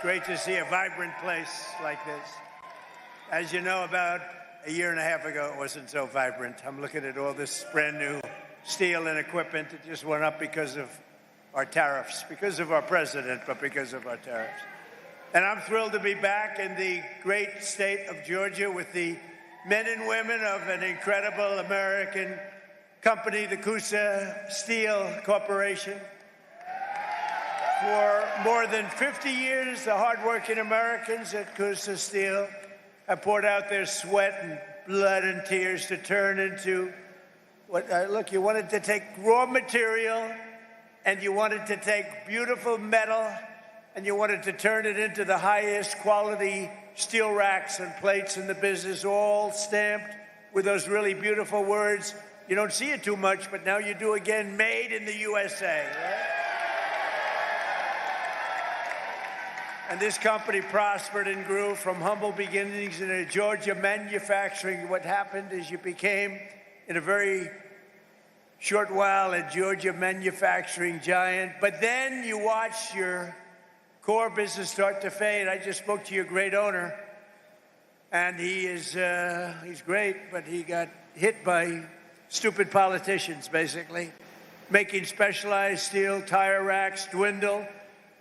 great to see a vibrant place like this. As you know, about a year and a half ago, it wasn't so vibrant. I'm looking at all this brand new steel and equipment that just went up because of our tariffs, because of our president, but because of our tariffs. And I'm thrilled to be back in the great state of Georgia with the men and women of an incredible American company, the Kusa Steel Corporation. For more than 50 years, the hardworking Americans at Kusa Steel have poured out their sweat and blood and tears to turn into what, look, you wanted to take raw material and you wanted to take beautiful metal and you wanted to turn it into the highest quality steel racks and plates in the business, all stamped with those really beautiful words. You don't see it too much, but now you do again, made in the USA, right? And this company prospered and grew from humble beginnings in a Georgia manufacturing. What happened is you became, in a very short while, a Georgia manufacturing giant. But then you watched your core business start to fade. I just spoke to your great owner, and he's great, but he got hit by stupid politicians, basically, making specialized steel tire racks dwindle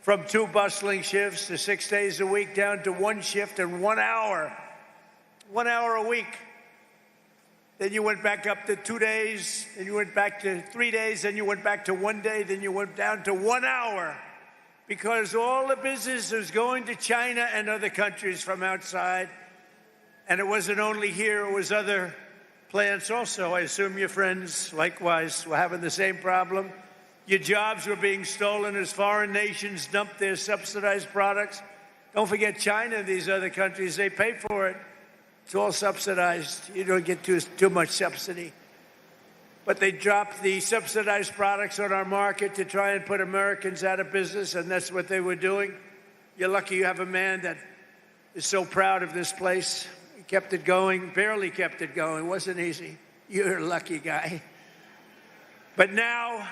from 2 bustling shifts to 6 days a week down to 1 shift and 1 hour. 1 hour a week. Then you went back up to 2 days, then you went back to 3 days, then you went back to 1 day, then you went down to 1 hour. Because all the business was going to China and other countries from outside. And it wasn't only here, it was other plants also. I assume your friends, likewise, were having the same problem. Your jobs were being stolen as foreign nations dumped their subsidized products. Don't forget China and these other countries, they pay for it. It's all subsidized. You don't get too much subsidy. But they dropped the subsidized products on our market to try and put Americans out of business, and that's what they were doing. You're lucky you have a man that is so proud of this place. He kept it going, barely kept it going. It wasn't easy. You're a lucky guy. But now,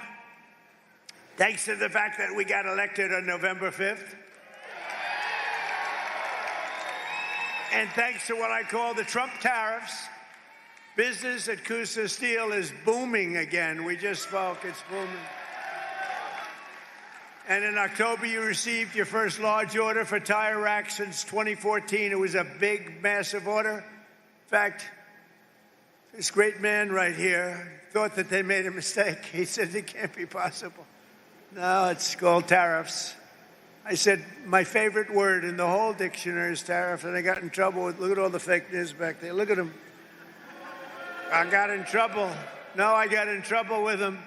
thanks to the fact that we got elected on November 5th, and thanks to what I call the Trump tariffs, business at Kusa Steel is booming again. We just spoke, it's booming. And in October, you received your first large order for tire racks since 2014. It was a big, massive order. In fact, this great man right here thought that they made a mistake. He said it can't be possible. No, it's called tariffs. I said, my favorite word in the whole dictionary is tariff, and I got in trouble with, look at all the fake news back there. Look at them. I got in trouble. No, I got in trouble with them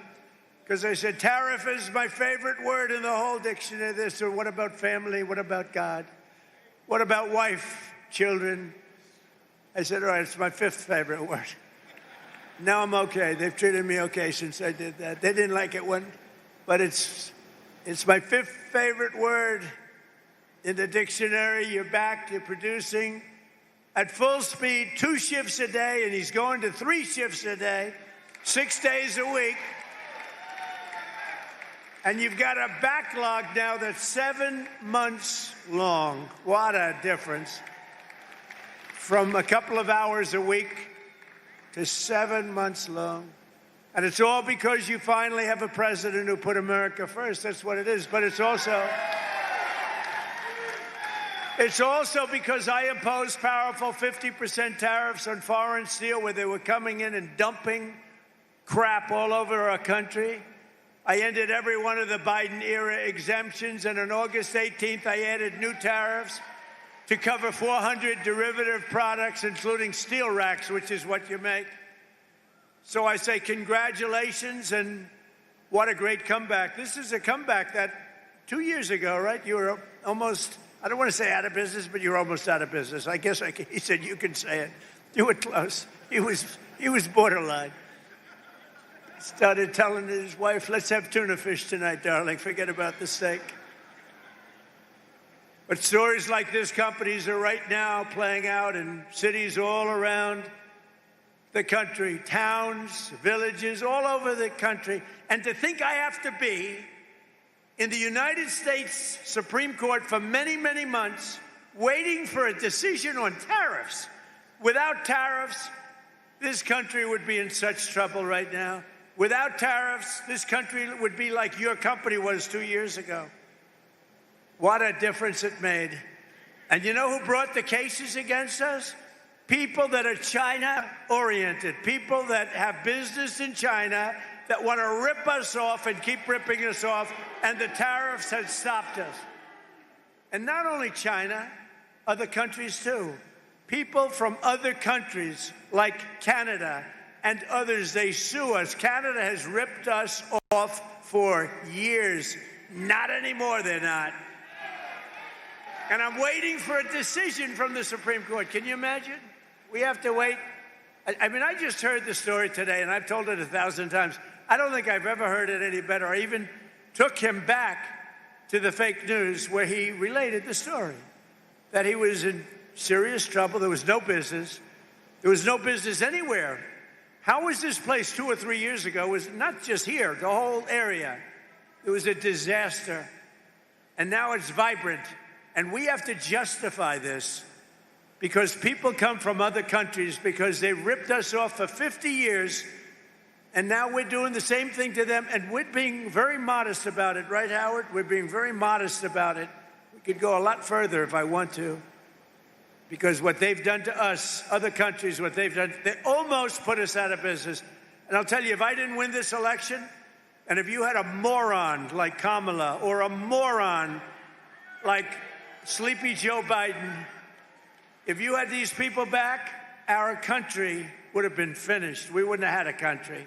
because I said, tariff is my favorite word in the whole dictionary. They said, what about family? What about God? What about wife, children? I said, all right, it's my 5th favorite word. Now I'm okay. They've treated me okay since I did that. They didn't like it when, but it's my 5th favorite word in the dictionary. You're back, you're producing at full speed, 2 shifts a day, and he's going to 3 shifts a day, 6 days a week. And you've got a backlog now that's 7 months long. What a difference. From a couple of hours a week to 7 months long. And it's all because you finally have a president who put America first. That's what it is. But it's also because I imposed powerful 50% tariffs on foreign steel where they were coming in and dumping crap all over our country. I ended every one of the Biden-era exemptions, and on August 18th, I added new tariffs to cover 400 derivative products, including steel racks, which is what you make. So I say congratulations, and what a great comeback. This is a comeback that 2 years ago, right, you were almost, I don't want to say out of business, but you're almost out of business. I guess he said you can say it. You were close. He was borderline. Started telling his wife, let's have tuna fish tonight, darling. Forget about the steak. But stories like this companies are right now playing out in cities all around the country, towns, villages, all over the country. And to think I have to be in the United States Supreme Court for many, many months, waiting for a decision on tariffs. Without tariffs, this country would be in such trouble right now. Without tariffs, this country would be like your company was 2 years ago. What a difference it made. And you know who brought the cases against us? People that are China-oriented, people that have business in China that want to rip us off and keep ripping us off, and the tariffs had stopped us. And not only China, other countries too. People from other countries like Canada and others, they sue us. Canada has ripped us off for years. Not anymore, they're not. And I'm waiting for a decision from the Supreme Court. Can you imagine? We have to wait. I mean, I just heard the story today, and I've told it 1,000 times. I don't think I've ever heard it any better. I even took him back to the fake news where he related the story, that he was in serious trouble. There was no business. There was no business anywhere. How was this place 2 or 3 years ago? It was not just here, the whole area. It was a disaster. And now it's vibrant. And we have to justify this because people come from other countries because they ripped us off for 50 years. And now we're doing the same thing to them. And we're being very modest about it. Right, Howard? We're being very modest about it. We could go a lot further if I want to. Because what they've done to us, other countries, what they've done, they almost put us out of business. And I'll tell you, if I didn't win this election, and if you had a moron like Kamala or a moron like Sleepy Joe Biden, if you had these people back, our country would have been finished. We wouldn't have had a country.